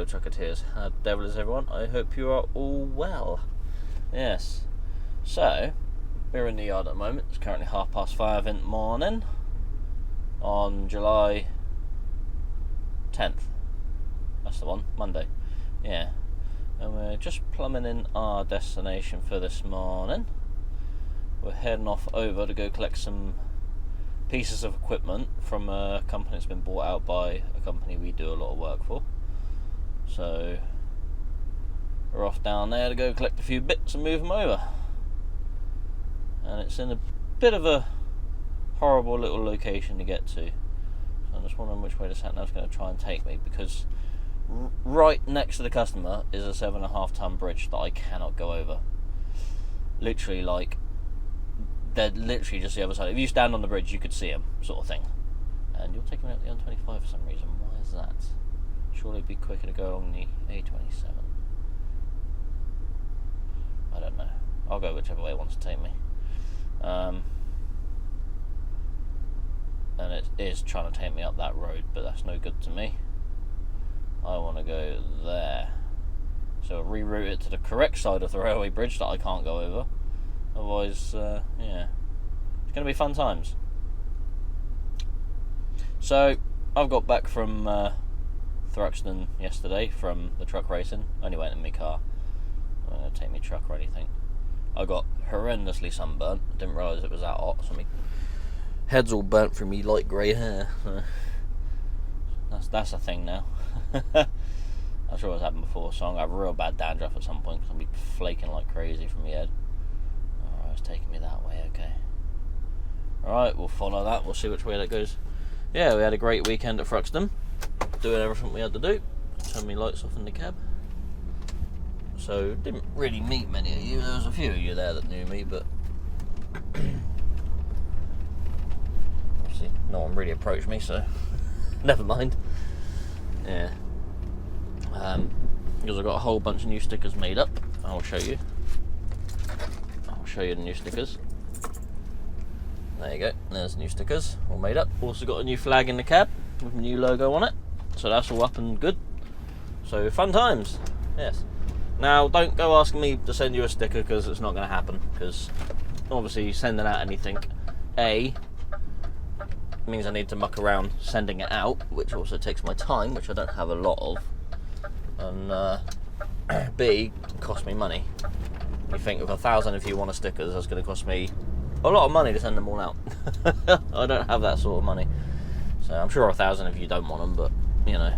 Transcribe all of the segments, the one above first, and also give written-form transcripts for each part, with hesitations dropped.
fellow trucketeers. How the devil is everyone? I hope you are all well. Yes. So, we're in the yard at the moment. It's currently 5:30 in the morning on July 10th. That's the one, Monday. Yeah. And we're just plumbing in our destination for this morning. We're heading off over to go collect some pieces of equipment from a company that's been bought out by a company we do a lot of work for. So we're off down there to go collect a few bits and move them over. And it's in a bit of a horrible little location to get to. So I'm just wondering which way the sat nav's going to try and take me, because right next to the customer is a 7.5 ton bridge that I cannot go over. Literally, like, they're literally just the other side. If you stand on the bridge, you could see them, sort of thing. And you're taking me out the M25 for some reason. Why is that? Surely it'd be quicker to go along the A27. I don't know. I'll go whichever way it wants to take me. And it is trying to take me up that road, but that's no good to me. I want to go there. So reroute it to the correct side of the railway bridge that I can't go over. Otherwise, yeah, it's going to be fun times. So, I've got back from Truckin yesterday from the truck racing. Only went in my car. I don't take my truck or anything. I got horrendously sunburnt. Didn't realise it was that hot, so my head's all burnt from me light grey hair. That's a thing now. I'm sure it's happened before, so I'm going to have real bad dandruff at some point because I'll be flaking like crazy from my head. It's taking me that way, okay. Alright, we'll follow that, we'll see which way that goes. Yeah, we had a great weekend at Truckin, doing everything we had to do. Turn my lights off in the cab. So, didn't really meet many of you. There was a few of you there that knew me, but obviously no one really approached me, so never mind. Yeah. Because I've got a whole bunch of new stickers made up. I'll show you. Show you the new stickers. There you go, there's new stickers all made up. Also got a new flag in the cab with a new logo on it, so that's all up and good. So fun times. Yes. Now don't go asking me to send you a sticker, because it's not going to happen, because obviously sending out anything means I need to muck around sending it out, which also takes my time, which I don't have a lot of, and B, costs me money. You think with 1,000 if you want a stickers, that's going to cost me a lot of money to send them all out. I don't have that sort of money, so I'm sure 1,000 if you don't want them, but you know.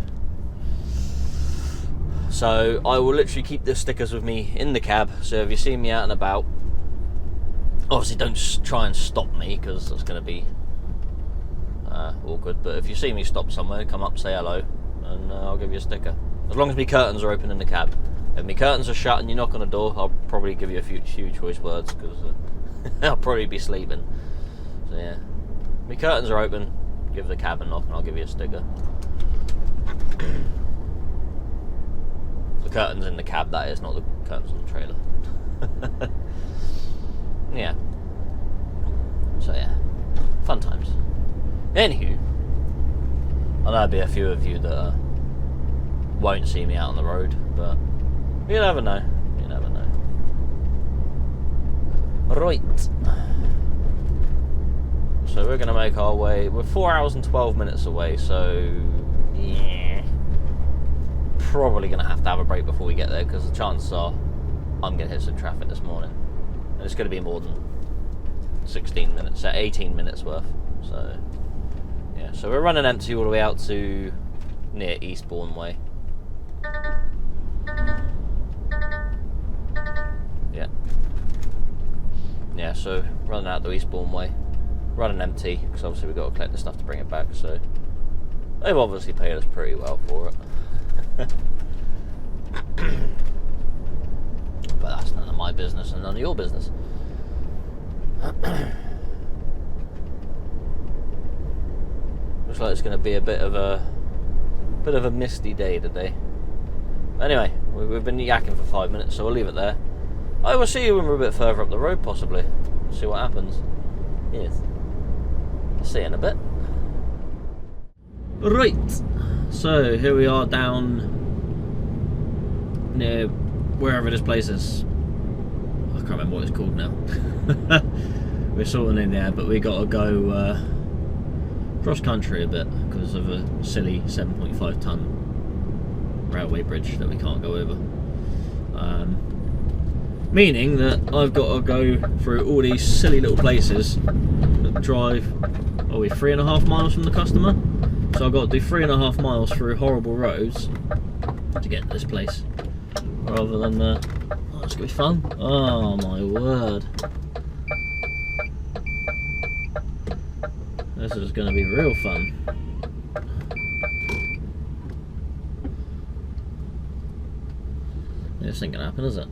So I will literally keep the stickers with me in the cab, so if you see me out and about, obviously don't try and stop me, because that's going to be awkward, but if you see me stop somewhere, come up, say hello, and I'll give you a sticker. As long as my curtains are open in the cab. If my curtains are shut and you knock on the door, I'll probably give you a few choice words, because I'll probably be sleeping. So yeah, my curtains are open, give the cab a knock and I'll give you a sticker. The curtains in the cab, that is, not the curtains on the trailer. Yeah. So yeah, fun times. Anywho, I know there'll be a few of you that won't see me out on the road, but you never know. You never know. Right. So we're going to make our way. We're 4 hours and 12 minutes away, so yeah, probably going to have a break before we get there, because the chances are I'm going to hit some traffic this morning, and it's going to be more than 16 minutes, 18 minutes worth. So yeah, so we're running empty all the way out to near Eastbourne Way. Yeah, so running out the Eastbourne Way, running empty, because obviously we've got to collect the stuff to bring it back, so they've obviously paid us pretty well for it. But that's none of my business and none of your business. Looks like it's going to be a bit of a misty day today. Anyway, we've been yakking for 5 minutes, so we'll leave it there. I will see you when we're a bit further up the road, possibly. See what happens. Yes. I'll see you in a bit. Right. So, here we are down near wherever this place is. I can't remember what it's called now. We're sorting in there, but we got to go cross country a bit because of a silly 7.5 ton railway bridge that we can't go over. Meaning that I've got to go through all these silly little places that drive, are we 3.5 miles from the customer? So I've got to do 3.5 miles through horrible roads to get to this place. Rather than, oh, it's going to be fun. Oh my word. This is going to be real fun. This ain't going to happen, is it?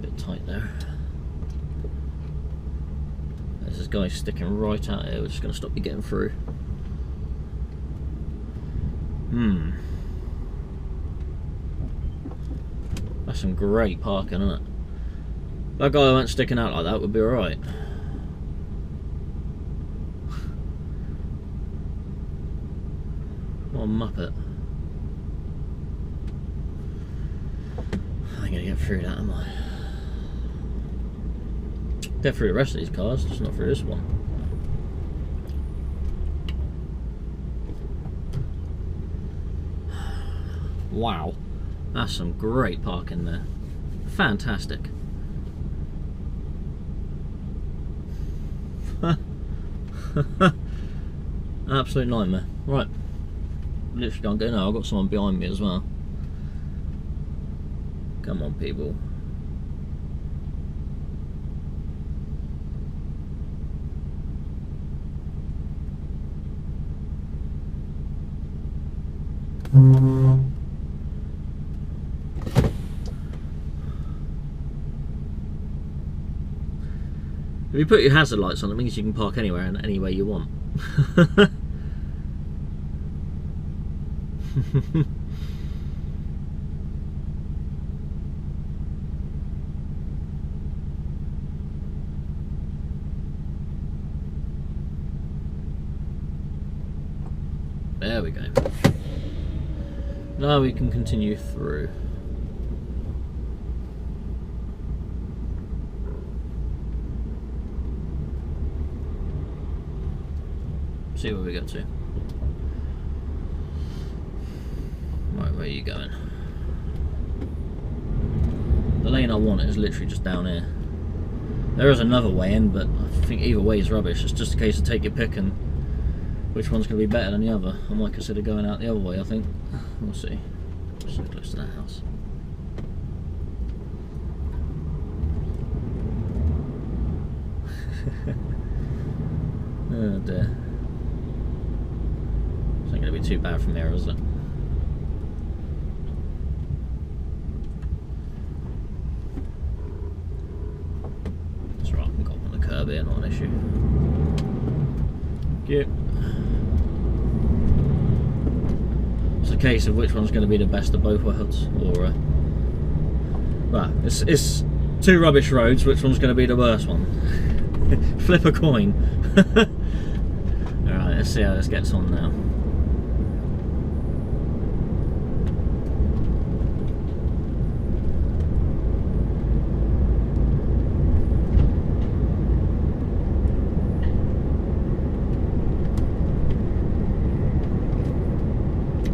Bit tight there. There's this guy sticking right out here, which is going to stop me getting through. That's some great parking, isn't it? That guy who went sticking out like that would be alright. What a muppet. I ain't gonna get through that, am I? Get through the rest of these cars, just not through this one. Wow, that's some great parking there. Fantastic. Absolute nightmare. Right, literally can't go now. I've got someone behind me as well. Come on, people. If you put your hazard lights on, it means you can park anywhere and any way you want. There we go. Now we can continue through. See where we get to. Right, where are you going? The lane I want is literally just down here. There is another way in, but I think either way is rubbish. It's just a case of take your pick and which one's going to be better than the other. I might consider going out the other way, I think. We'll see. So close to that house. Oh dear. It's not going to be too bad from here, is it? That's right, I can go up on the curb here, not an issue. Thank you. It's a case of which one's going to be the best of both worlds, or well, it's two rubbish roads. Which one's going to be the worst one? Flip a coin. All right, let's see how this gets on now.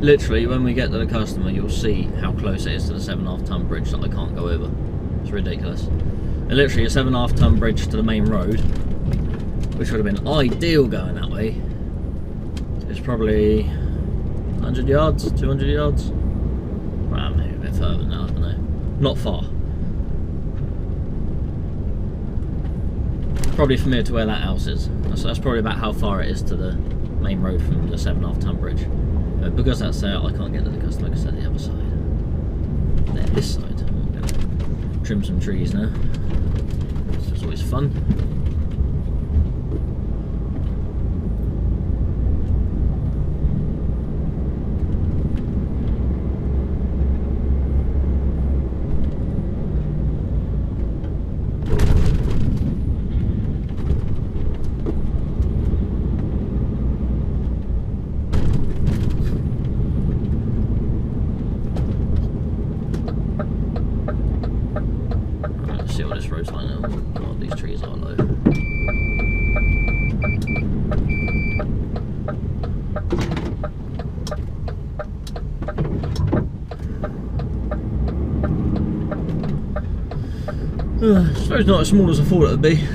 Literally, when we get to the customer, you'll see how close it is to the 7.5 ton bridge that I can't go over. It's ridiculous. And literally, a 7.5 ton bridge to the main road, which would have been ideal going that way, is probably 100 yards, 200 yards. Well, maybe a bit further now, I don't know. Not far. Probably from here to where that house is. That's probably about how far it is to the main road from the 7.5 ton bridge. Because that's there, I can't get to the customer because they're the other side. They're this side. I'm going to trim some trees now. This is always fun. these trees are low. I suppose not as small as I thought it would be,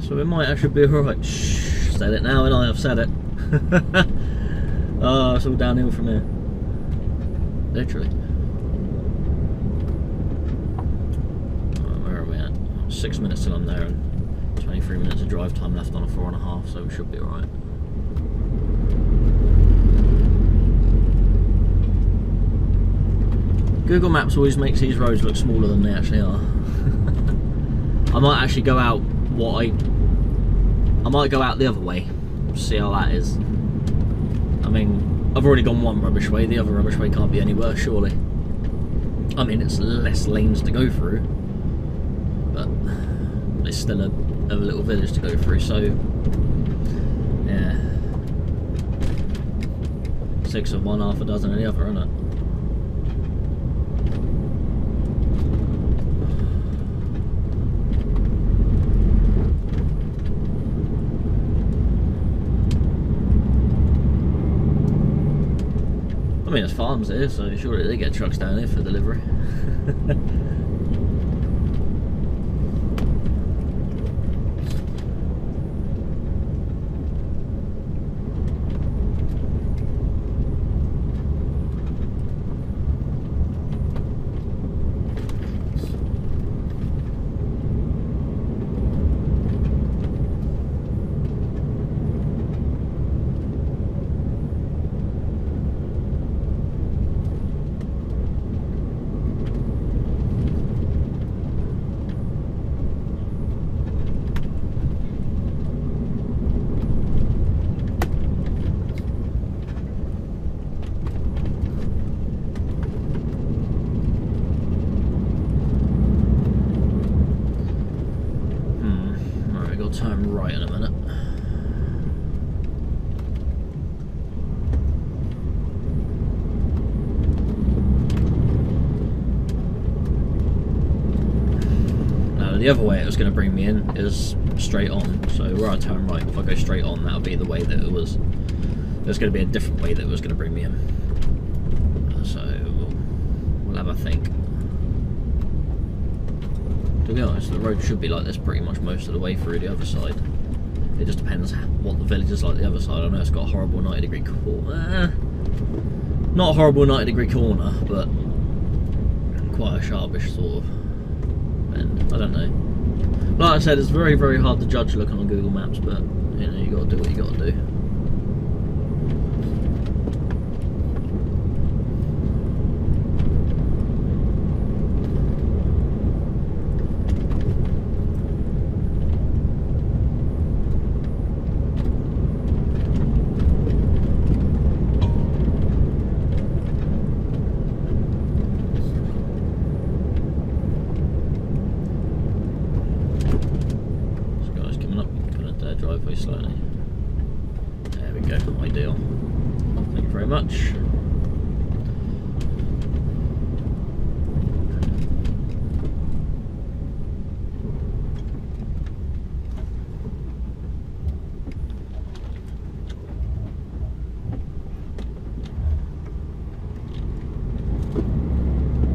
so it might actually be alright. Shh, said it now and I've said it. Oh, it's all downhill from here. Literally. Where are we at? 6 minutes till I'm there and 23 minutes of drive time left on a 4.5, so we should be alright. Google Maps always makes these roads look smaller than they actually are. I might actually go out I might go out the other way, see how that is. I mean, I've already gone one rubbish way, the other rubbish way can't be any worse, surely. I mean, it's less lanes to go through, but it's still a little village to go through, so yeah. 6 of one, half a dozen of the other, isn't it? I mean, there's farms here, so surely they get trucks down here for delivery. Turn right in a minute. Now the other way it was going to bring me in is straight on, so where I turn right, if I go straight on, that'll be the way that it was. There's going to be a different way that it was going to bring me in, so we'll have a think. To be honest, the road should be like this pretty much most of the way through the other side. It just depends what the village is like the other side. I know it's got a horrible 90-degree corner. Not a horrible 90-degree corner, but quite a sharpish sort of bend. I don't know. Like I said, it's very, very hard to judge looking on Google Maps, but you know, you got to do what you got to do. Slowly. There we go, ideal. Thank you very much.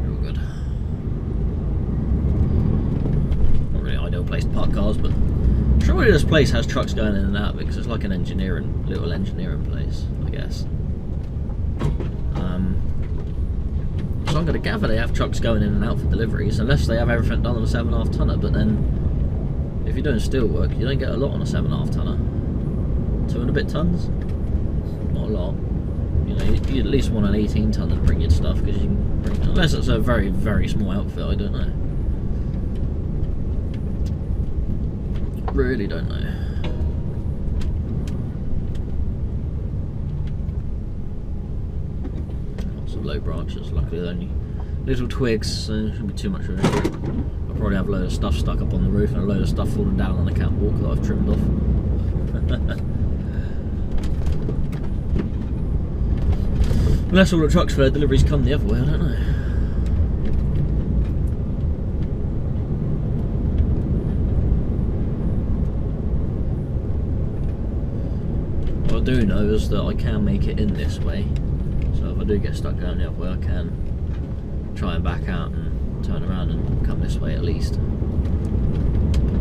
Real good. Not really ideal place to park cars, but surely this place has trucks going in and out because it's like an little engineering place, I guess. So I'm going to gather they have trucks going in and out for deliveries, unless they have everything done on a 7.5 tonner. But then, if you're doing steel work, you don't get a lot on a 7.5 tonner. 2 and a bit tons, not a lot. You know, you at least want an 18 tonner to bring your stuff, because you can bring, unless it's a very, very small outfit. I don't know. Really don't know. Lots of low branches, luckily they're only little twigs, so there shouldn't be too much of it. I'll probably have a load of stuff stuck up on the roof and a load of stuff falling down on the catwalk that I've trimmed off. Unless all the trucks for their deliveries come the other way, I don't know. us that I can make it in this way, so if I do get stuck going the other way I can try and back out and turn around and come this way at least.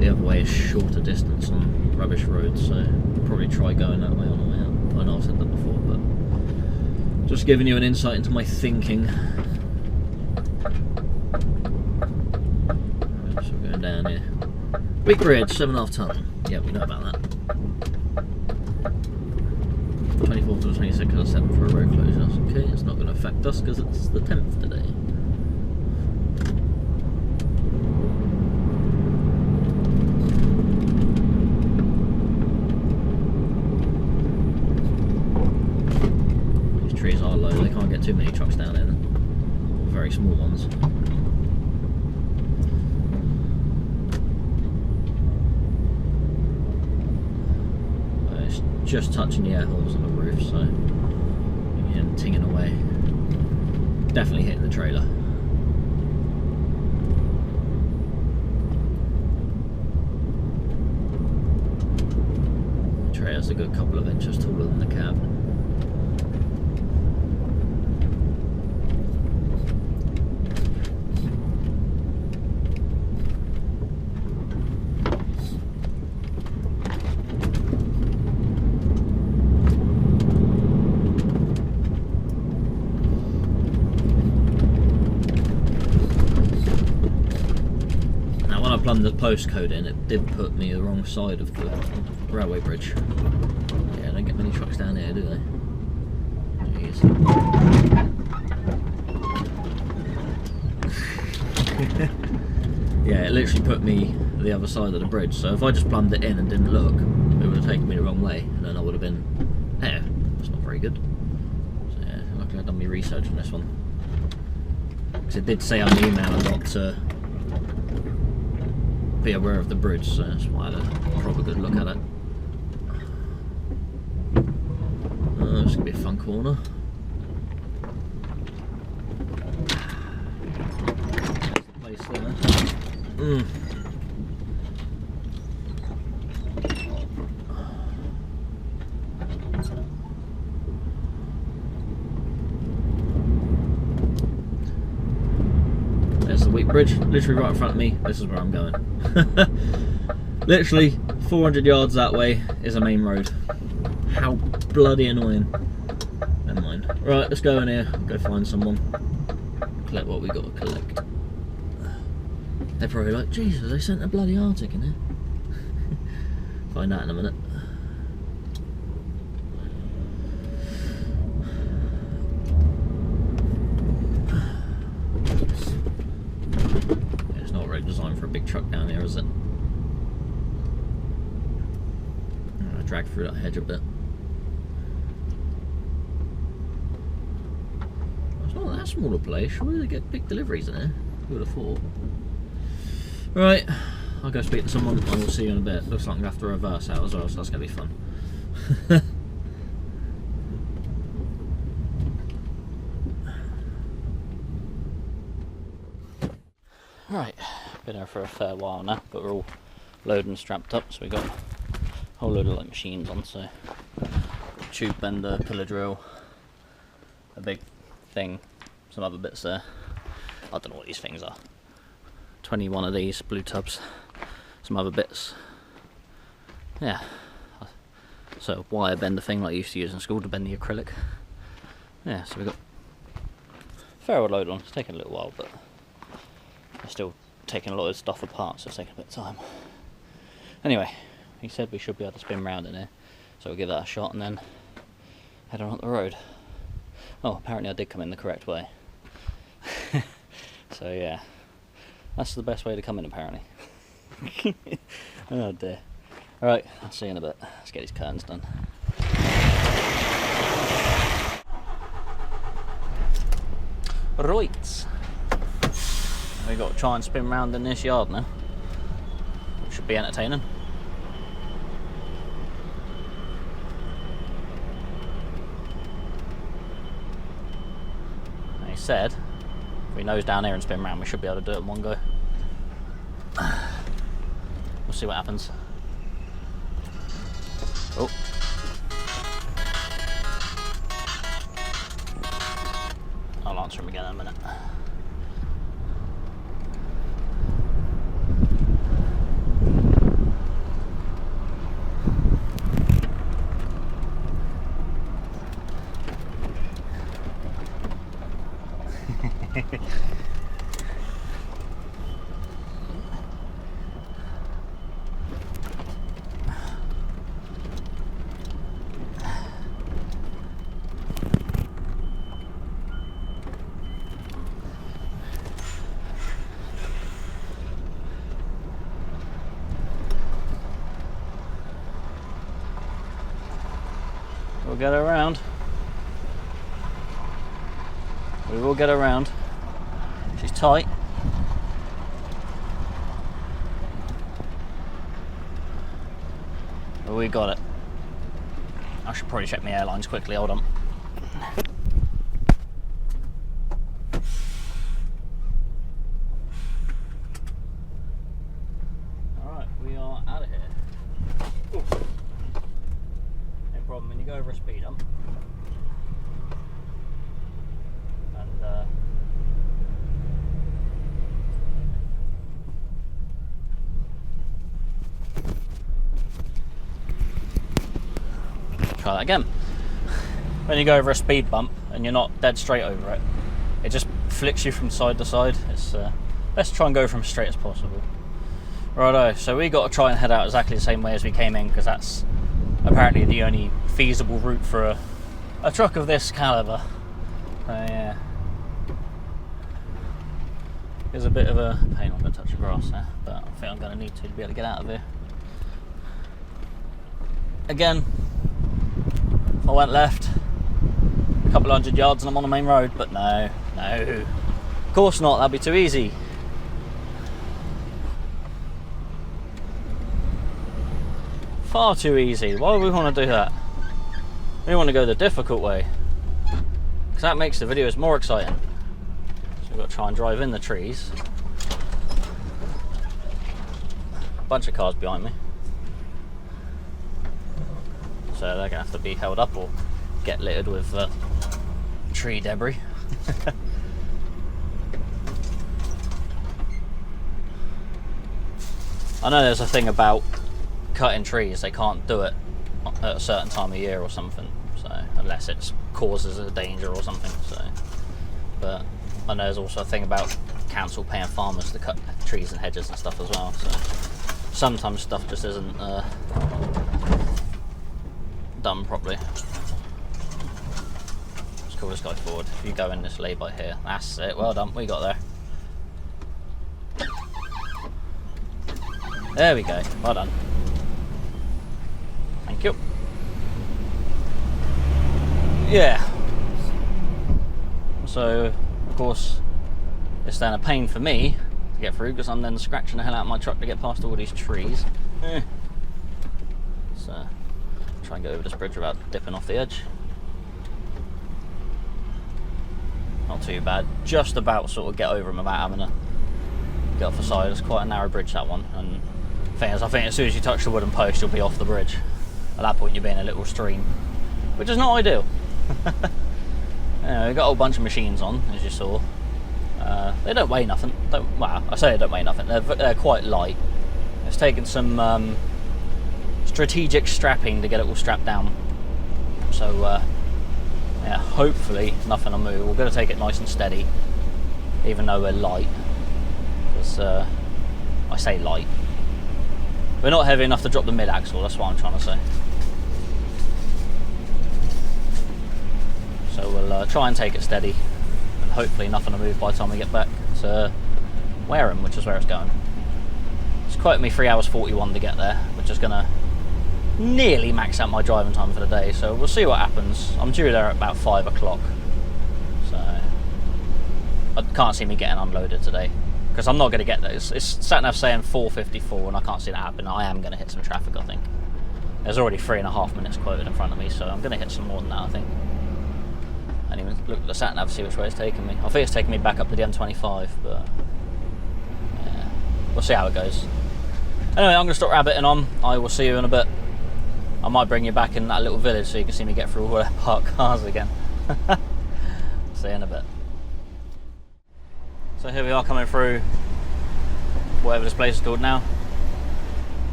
The other way is shorter distance on rubbish roads, so I'll probably try going that way on the way out. I know I've said that before, but just giving you an insight into my thinking. So we're going down here. Weak bridge, 7.5 tonne. Yeah, we know about that. 24th to the 26th of the 7th for a road closure. Okay, it's not going to affect us because it's the 10th today. These trees are low, they can't get too many trucks down in. Very small ones. Just touching the air holes on the roof, so you hear them tinging away. Definitely hitting the trailer. The trailer's a good couple of inches taller than the cab. Plumbed the postcode in, it did put me the wrong side of the railway bridge. Yeah, don't get many trucks down here, do they? Jeez. Yeah, it literally put me the other side of the bridge, so if I just plumbed it in and didn't look, it would have taken me the wrong way, and then I would have been there. That's not very good. So yeah, luckily I've done my research on this one. Because it did say on the email I got to be aware of the bridge, so that's why I had a proper good look at it. Oh, this is going to be a fun corner. There's the place there. There's the Weak Bridge, literally right in front of me. This is where I'm going. Literally 400 yards that way is a main road. How bloody annoying. Never mind. Right, let's go in here, go find someone, collect what we got to collect. They're probably like, Jesus, they sent a bloody Arctic in here. Find out in a minute. Yeah, it's not really designed for a big truck down here, is it? I'm gonna drag through that hedge a bit. It's not that small a place. Surely they get big deliveries in here. Who would have thought? Right, I'll go speak to someone and we'll see you in a bit. Looks like I'm going to have to reverse out as well, so that's going to be fun. Right, been here for a fair while now, but we're all loaded and strapped up, so we've got a whole load of like machines on, so tube bender, pillar drill, a big thing, some other bits there. I don't know what these things are. 21 of these blue tubs, some other bits. Yeah, so wire bender thing like I used to use in school to bend the acrylic. Yeah, so we've got a fair old load on. It's taken a little while, but I'm still taking a lot of stuff apart, so it's taking a bit of time. Anyway, he said we should be able to spin round in here, so we'll give that a shot and then head on up the road. Oh, apparently I did come in the correct way. So yeah. That's the best way to come in, apparently. Oh dear. Alright, I'll see you in a bit. Let's get these curtains done. Right. We've got to try and spin round in this yard now. Which should be entertaining. He said, if we nose down here and spin round, we should be able to do it in one go. We'll see what happens. Oh. bathroom again in a minute. We'll get around. We will get around. She's tight. But we got it. I should probably check my airlines quickly, hold on. Alright, we are out of here. Ooh. No problem when you go over a speed hump. And try that again. When you go over a speed bump and you're not dead straight over it, it just flicks you from side to side. It's let's try and go from as straight as possible. Righto, so we got to try and head out exactly the same way as we came in, because that's apparently the only feasible route for a truck of this calibre. Yeah, there's a bit of a pain on the touch of grass there, but I think I'm going to need to be able to get out of here. Again, if I went left a couple hundred yards and I'm on the main road, but no, of course not, that'd be too easy. Far too easy. Why would we want to do that? We want to go the difficult way, because that makes the videos more exciting. So we've got to try and drive in the trees. Bunch of cars behind me, so they're going to have to be held up or get littered with tree debris. I know there's a thing about cutting trees, they can't do it at a certain time of year or something, so unless it causes a danger or something. So, but I know there's also a thing about council paying farmers to cut trees and hedges and stuff as well, so sometimes stuff just isn't done properly. Let's call this guy forward. If you go in this lay-by here, that's it, well done, we got there. There we go, well done. Thank you. Yeah. So, of course, it's then a pain for me to get through, because I'm then scratching the hell out of my truck to get past all these trees. So, try and get over this bridge without dipping off the edge. Not too bad. Just about sort of get over them without having to get off the side. It's quite a narrow bridge, that one. And the thing is, I think as soon as you touch the wooden post, you'll be off the bridge. At that point, you'll be in a little stream, which is not ideal. We've got a whole bunch of machines on, as you saw. They don't weigh nothing. Well, I say they don't weigh nothing. They're quite light. It's taken some strategic strapping to get it all strapped down. So, yeah, hopefully nothing will move. We're going to take it nice and steady, even though we're light. Because I say light. We're not heavy enough to drop the mid-axle, that's what I'm trying to say. So we'll try and take it steady, and hopefully nothing will move by the time we get back to Wareham, which is where it's going. It's quoted me 3 hours 41 to get there, which is going to nearly max out my driving time for the day, so we'll see what happens. I'm due there at about 5 o'clock, so I can't see me getting unloaded today, because I'm not going to get there. It's sat nav saying 4:54 and I can't see that happen. I am going to hit some traffic, I think. There's already 3.5 minutes quoted in front of me, so I'm going to hit some more than that, I think. And even look at the sat nav, see which way it's taking me. I think it's taking me back up to the M25, but yeah, we'll see how it goes. Anyway, I'm going to stop rabbiting on. I will see you in a bit. I might bring you back in that little village so you can see me get through all the parked cars again. See you in a bit. So here we are coming through whatever this place is called now.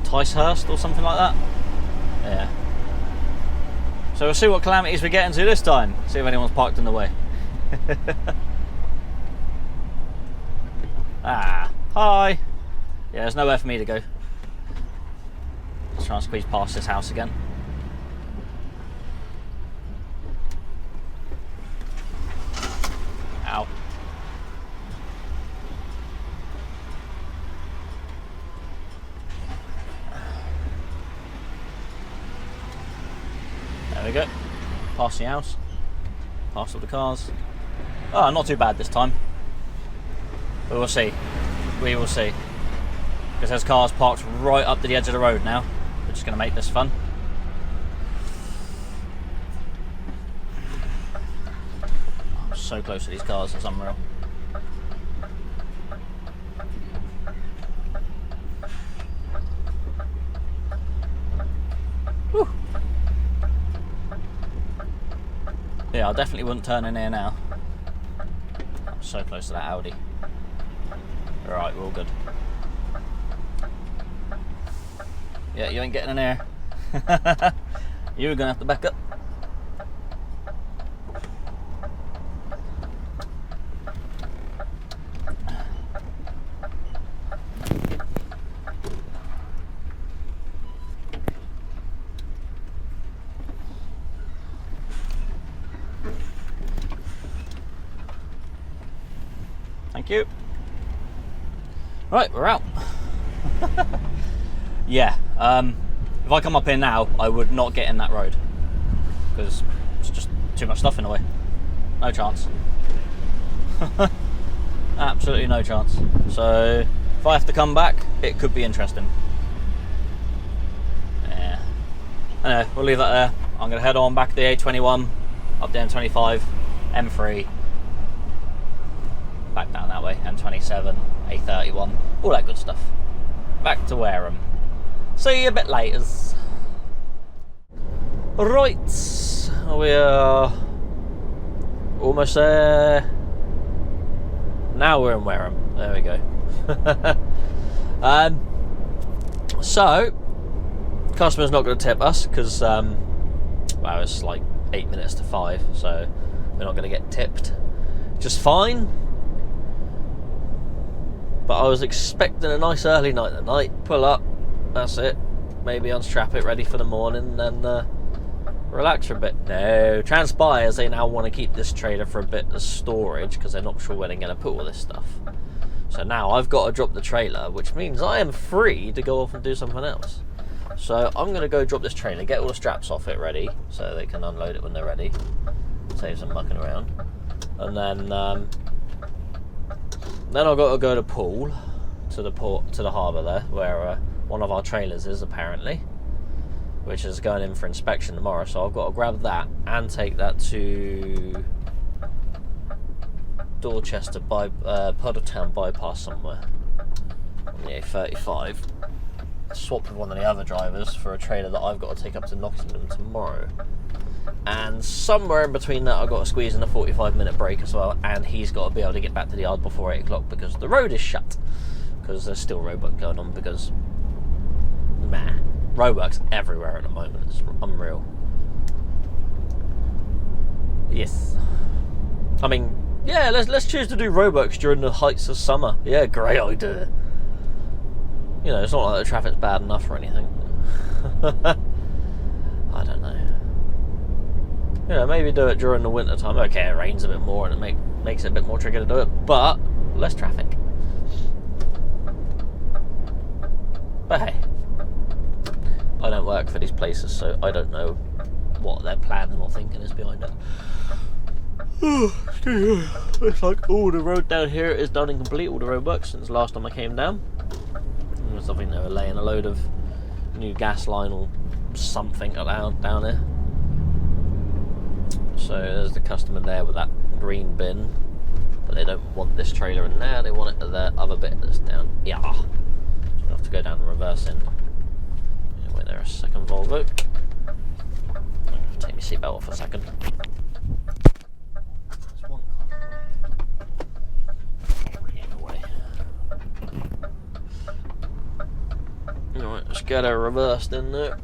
Hurst or something like that. Yeah. So we'll see what calamities we get into this time. See if anyone's parked in the way. Ah, hi. Yeah, there's nowhere for me to go. Just trying to squeeze past this house again. Ow. There we go. Past the house. Past all the cars. Oh, not too bad this time. We will see. We will see. Because there's cars parked right up to the edge of the road now, which is going to make this fun. I'm so close to these cars, it's unreal. Whew. Yeah, I definitely wouldn't turn in here now. I'm so close to that Audi. Alright, we're all good. Yeah, you ain't getting in here. You're gonna have to back up. Thank you. Right, we're out. Yeah, if I come up here now, I would not get in that road because it's just too much stuff in the way. No chance. Absolutely no chance. So if I have to come back, it could be interesting. Yeah. Anyway, we'll leave that there. I'm going to head on back to the A21, up the M25, M3, back down that way, M27, A31, all that good stuff. Back to Wareham. See you a bit later. Right, we are almost there. Now we're in Wareham. There we go. So, customer's not going to tip us because, well, it's like 8 minutes to 5, so we're not going to get tipped. Just fine. But I was expecting a nice early night tonight. Pull up, that's it. Maybe unstrap it, ready for the morning, and relax for a bit. No, transpires they now want to keep this trailer for a bit of storage because they're not sure where they're going to put all this stuff. So now I've got to drop the trailer, which means I am free to go off and do something else. So I'm going to go drop this trailer, get all the straps off it ready, so they can unload it when they're ready. Save some mucking around. And then I've got to go to Poole, to the port, to the harbour there, where one of our trailers is apparently, which is going in for inspection tomorrow. So I've got to grab that and take that to Dorchester Bobtail bypass somewhere on the A35. Swap with one of the other drivers for a trailer that I've got to take up to Nottingham tomorrow. And somewhere in between that I've got to squeeze in a 45-minute break as well, and he's got to be able to get back to the yard before 8 o'clock because the road is shut, because there's still roadwork going on, because roadwork's everywhere at the moment. It's unreal. Yes, I mean, yeah, let's choose to do roadworks during the heights of summer. Yeah, great idea. You know, it's not like the traffic's bad enough or anything. I don't know. You know, maybe do it during the winter time. Okay, it rains a bit more and it makes it a bit more tricky to do it, but less traffic. But hey, I don't work for these places, so I don't know what their planning or thinking is behind it. It's like, oh, the road down here is done and complete, all the roadworks since the last time I came down. I think they were laying a load of new gas line or something down there. So there's the customer there with that green bin, but they don't want this trailer in there, they want it at the other bit that's down. Yeah. So I have to go down and reverse in. Wait there a second, Volvo. Take my seatbelt off a second. There's one car. get her reversed in there.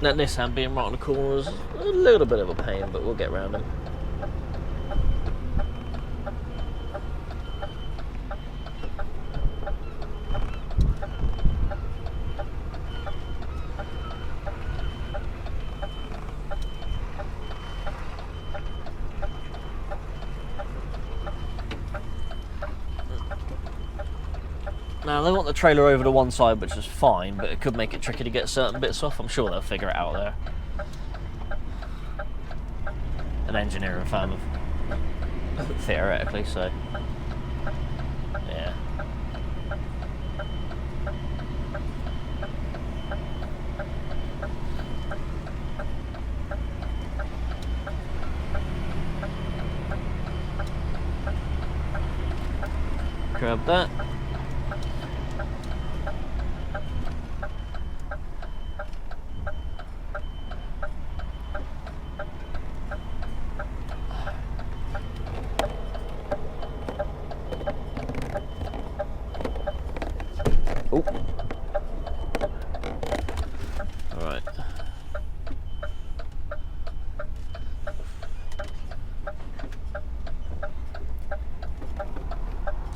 That Nissan being right on the corner is a little bit of a pain, but we'll get around him. Now they want the trailer over to one side, which is fine, but it could make it tricky to get certain bits off. I'm sure they'll figure it out there. An engineering firm, theoretically, so yeah. Grab that. Oh. All right.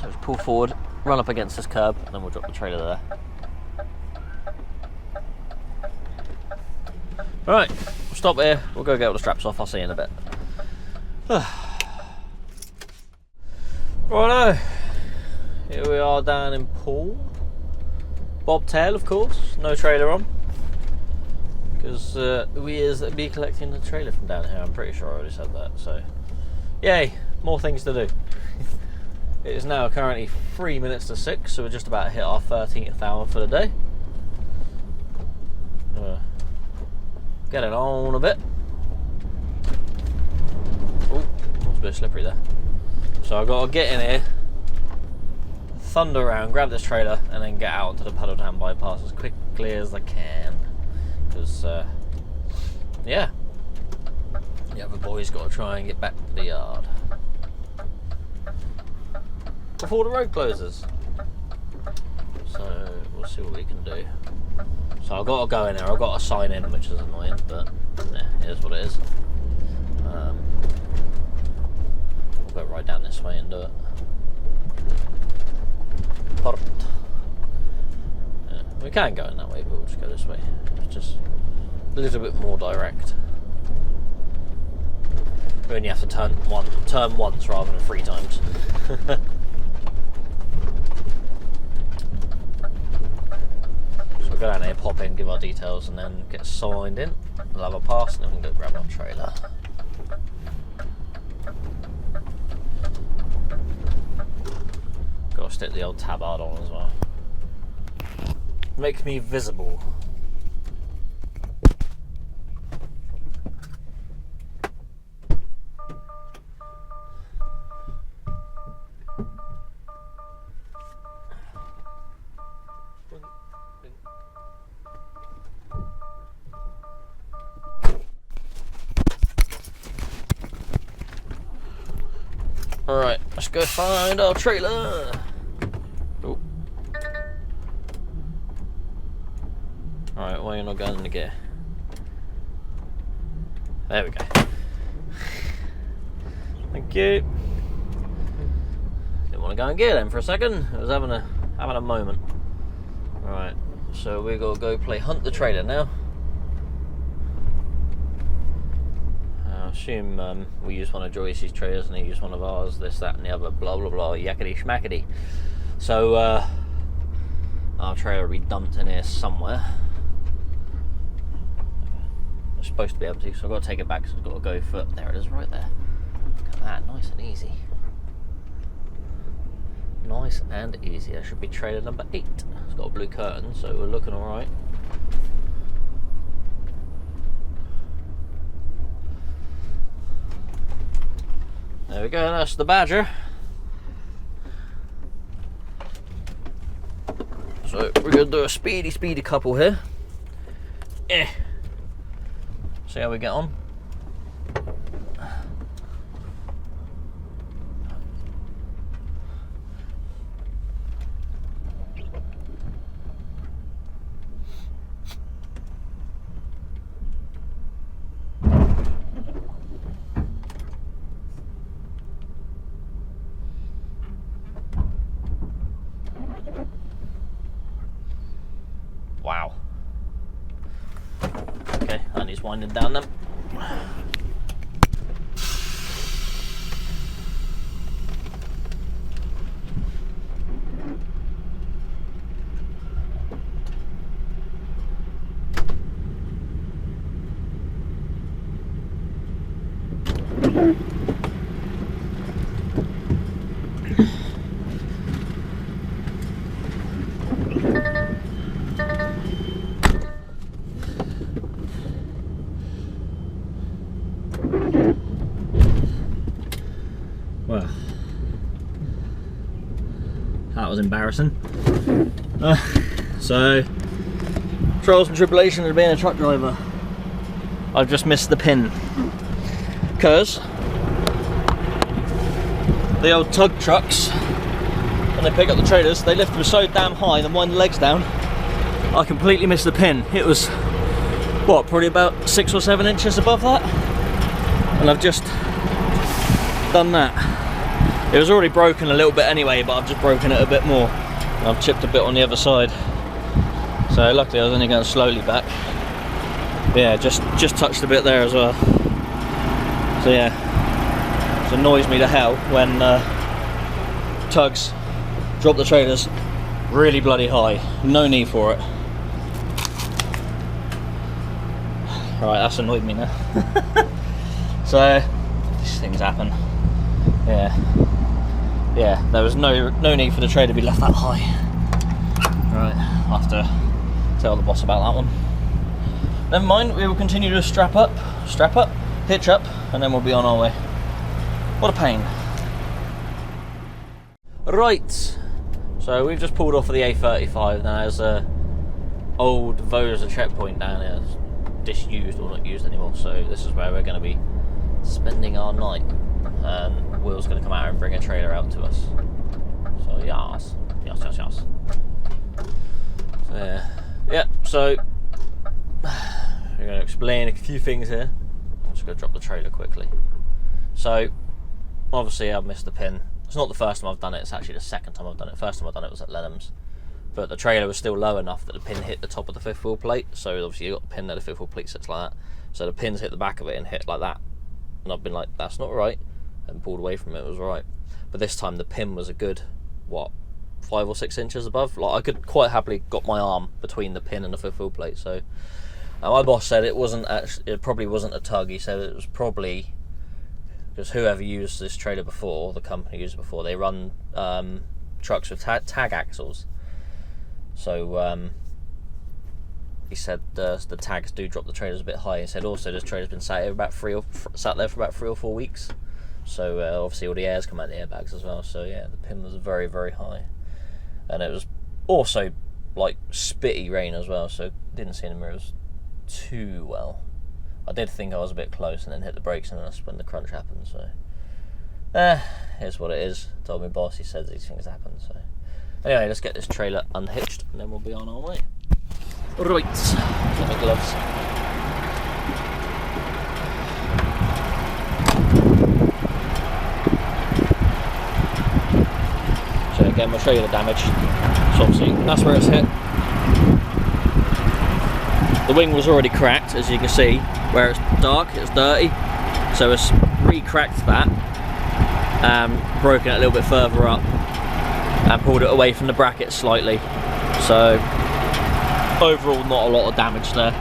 So just pull forward, run up against this curb, and then we'll drop the trailer there. All right, we'll stop here. We'll go get all the straps off. I'll see you in a bit. Righto. Here we are down in Poole. Bobtail, of course, no trailer on, because we is be collecting the trailer from down here. I'm pretty sure I already said that, so yay, more things to do. It is now currently 3 minutes to 6, so we're just about to hit our 13th hour for the day. Getting on a bit. Oh, it's a bit slippery there. So I've got to get in here, thunder around, grab this trailer, and then get out onto the Puddletown bypass as quickly as I can. Because, yeah, the other boys got to try and get back to the yard before the road closes. So we'll see what we can do. So I've got to go in there. I've got to sign in, which is annoying, but yeah, it is what it is. We'll go right down this way and do it. Yeah, we can go in that way, but we'll just go this way. It's just a little bit more direct. We only have to turn once rather than 3 times. So we'll go down here, pop in, give our details, and then get signed in. We'll have a pass, and then we can go grab our trailer. Got to stick the old tabard on as well. Make me visible. Alright, let's go find our trailer. Oh. Alright, why are you not going into gear? There we go. Thank you. Didn't want to go in gear then for a second. I was having a moment. Alright, so we gotta go play Hunt the Trailer now. I assume we use one of Joyce's trailers and he used one of ours, this, that and the other, blah blah blah, yakety schmackety. So our trailer will be dumped in here somewhere. I'm supposed to be able to, so I've got to take it back, so I've got to go for, there it is right there. Look at that, nice and easy. Nice and easy. That should be trailer number 8. It's got a blue curtain, so we're looking alright. There we go, that's the Badger. So we're going to do a speedy couple here. See how we get on. winding down them. Well, that was embarrassing. So, trials and tribulations of being a truck driver. I've just missed the pin. Because the old tug trucks, when they pick up the trailers, they lift them so damn high and wind the legs down. I completely missed the pin. It was, what, probably about 6 or 7 inches above that? And I've just done that. It was already broken a little bit anyway, but I've just broken it a bit more. And I've chipped a bit on the other side. So luckily I was only going slowly back. But yeah, just touched a bit there as well. So yeah, it annoys me to hell when tugs drop the trailers really bloody high. No need for it. Right, that's annoyed me now. So these things happen. Yeah, there was no need for the trailer to be left that high. Right, I'll have to tell the boss about that one. Never mind, we will continue to strap up, hitch up, and then we'll be on our way. What a pain. Right, so we've just pulled off of the A35. Now there's a old Vosa checkpoint down here. It's disused or not used anymore, so this is where we're going to be spending our night. And Will's going to come out and bring a trailer out to us. So yes. So so we're going to explain a few things here. I'm just going to drop the trailer quickly. So obviously I've missed the pin. It's not the first time I've done it, it's actually the second time I've done it. First time I've done it was at Lenham's, but the trailer was still low enough that the pin hit the top of the fifth wheel plate. So obviously you got the pin there, the fifth wheel plate sits like that, so the pins hit the back of it and hit like that, and I've been like, that's not right, and pulled away from it. It was right, but this time the pin was a good, what, 5 or 6 inches above. Like I could quite happily got my arm between the pin and the fifth wheel plate. So my boss said it wasn't actually, it probably wasn't a tug. He said it was probably because whoever used this trailer before, the company used it before, they run trucks with tag axles. So he said the tags do drop the trailers a bit high. He said also this trailer's been sat there for about 3 or 4 weeks. So obviously all the air's come out the airbags as well. So yeah, the pin was very, very high, and it was also like spitty rain as well. So didn't see in the mirrors too well. I did think I was a bit close and then hit the brakes, and that's when the crunch happened. So here's what it is. Told my boss, he said these things happen. So anyway, let's get this trailer unhitched and then we'll be on our way. Right, get my gloves. So again, we'll show you the damage. So obviously that's where it's hit. The wing was already cracked, as you can see. Where it's dark, it's dirty, so it's re-cracked that, broken it a little bit further up, and pulled it away from the bracket slightly. So overall, not a lot of damage there.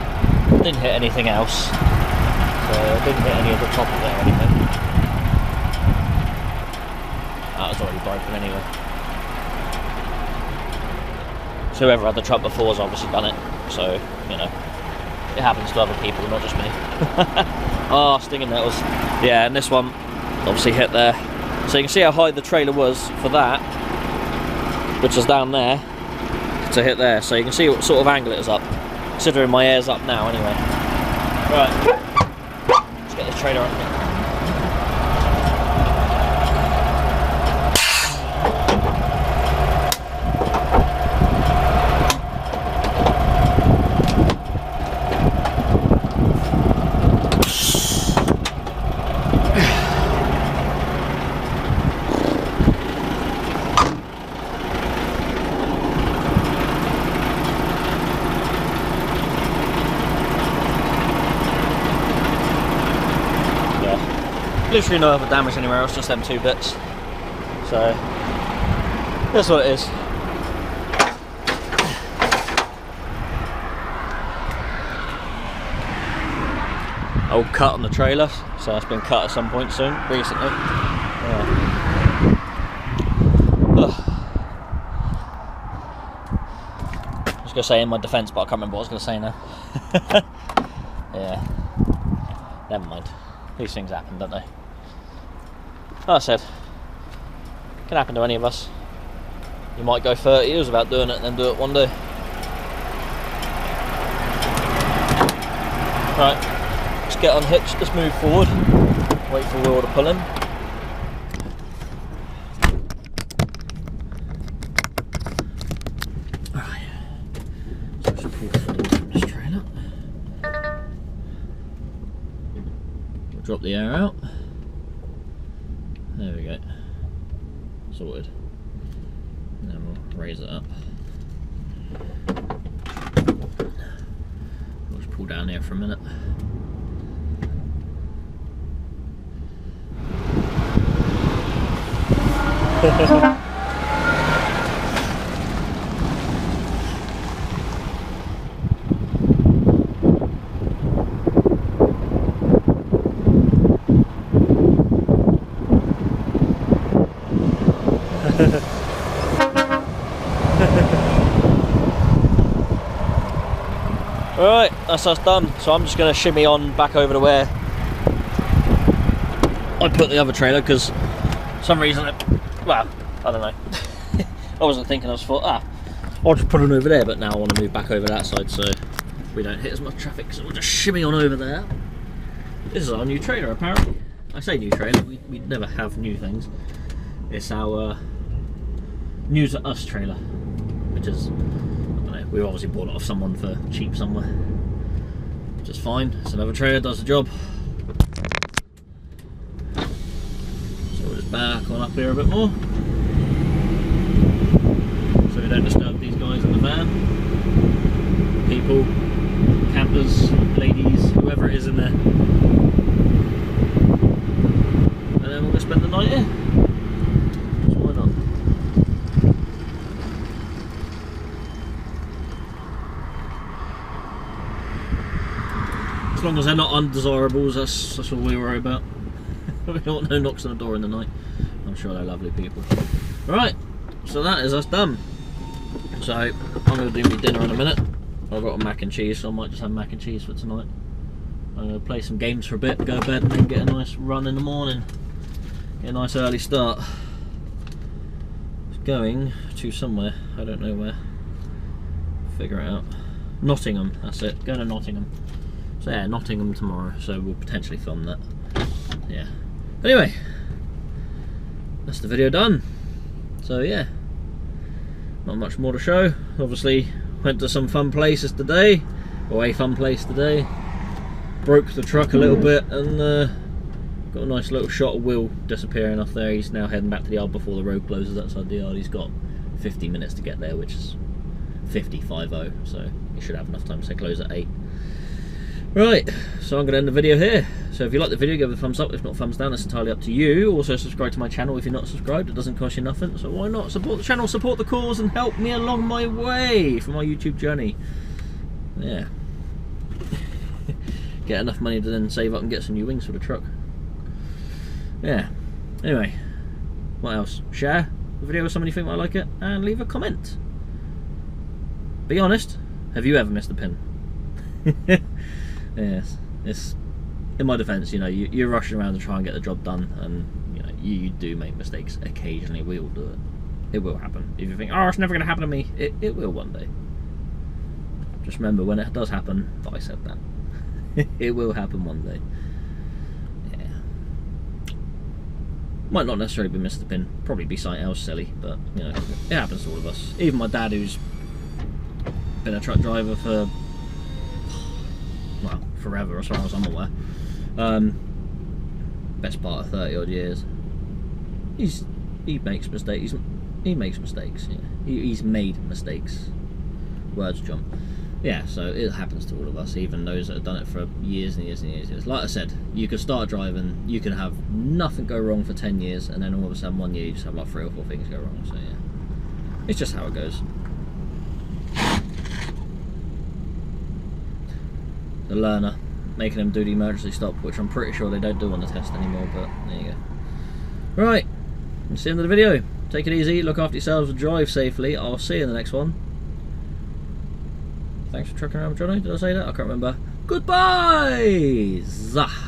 Didn't hit anything else. So didn't hit any of the top of it or anything. That was already broken anyway. So whoever had the truck before has obviously done it. So you know. It happens to other people, not just me. Oh, stinging nettles. Yeah, and this one obviously hit there. So you can see how high the trailer was for that, which is down there, to hit there. So you can see what sort of angle it is up, considering my air's up now anyway. Right, let's get this trailer up. literally no other damage anywhere else, just them 2 bits. So that's what it is. Old cut on the trailer, so it's been cut at some point soon, recently. Yeah. I was going to say in my defence, but I can't remember what I was going to say now. Yeah. Never mind. These things happen, don't they? Like I said, can happen to any of us. You might go 30 years without doing it and then do it one day. Right. Let's get unhitched, let's move forward, wait for Will to pull in. Alright, so let's pull forward from this trailer. We'll drop the air out. There we go. Sorted. And then we'll raise it up. We'll just pull down here for a minute. Alright, that's us done. So I'm just going to shimmy on back over to where I put the other trailer, because for some reason, well, I don't know. I wasn't thinking, I just thought, I'll just put it over there, but now I want to move back over that side so we don't hit as much traffic, so we'll just shimmy on over there. This is our new trailer, apparently. I say new trailer, we never have new things. It's our new to us trailer, which is, I don't know, we obviously bought it off someone for cheap somewhere, which is fine. It's another trailer, does the job. So we'll just back on up here a bit more, so we don't disturb these guys in the van. People, campers, ladies, whoever it is in there. And then we'll just spend the night here. So why not? As long as they're not undesirables, that's all we worry about. We don't want no knocks on the door in the night. I'm sure they're lovely people. Right, so that is us done. So I'm going to do my dinner in a minute. I've got a mac and cheese, so I might just have mac and cheese for tonight. I'm going to play some games for a bit, go to bed, and then get a nice run in the morning. Get a nice early start. It's going to somewhere, I don't know where. Figure it out. Nottingham, that's it. Going to Nottingham. So yeah, Nottingham tomorrow, so we'll potentially film that. Yeah. Anyway, that's the video done. So yeah, not much more to show. Obviously went to some fun places today, or a fun place today. Broke the truck a little bit, and got a nice little shot of Will disappearing off there. He's now heading back to the yard before the road closes outside the yard. He's got 50 minutes to get there, which is 50:50, so he should have enough time to say close at 8. Right, so I'm going to end the video here. So if you like the video, give it a thumbs up. If not, thumbs down. That's entirely up to you. Also subscribe to my channel if you're not subscribed. It doesn't cost you nothing, so why not? Support the channel, support the cause, and help me along my way for my YouTube journey. Yeah. Get enough money to then save up and get some new wings for the truck. Yeah. Anyway, what else? Share the video with somebody you think might like it, and leave a comment. Be honest, have you ever missed a pin? Yes, it's, in my defence, you know, you're rushing around to try and get the job done, and you know, you do make mistakes occasionally. We all do it. It will happen. If you think, oh, it's never going to happen to me, it will one day. Just remember, when it does happen, I said that. It will happen one day. Yeah. Might not necessarily be missed the pin, probably be something else silly, but you know, it happens to all of us. Even my dad, who's been a truck driver for, well, forever as far as I'm aware, best part of 30 odd years, he makes mistakes. He makes mistakes. Yeah. He's made mistakes. Words jump. yeah, so it happens to all of us, even those that have done it for years and years and years. Like I said, you can start driving, you can have nothing go wrong for 10 years, and then all of a sudden 1 year you just have like 3 or 4 things go wrong. So yeah, it's just how it goes. The learner, making them do the emergency stop, which I'm pretty sure they don't do on the test anymore, but there you go. Right, that's the end of the video. Take it easy, look after yourselves, drive safely. I'll see you in the next one. Thanks for trucking around with Johnny. Did I say that? I can't remember. Goodbye! Zah!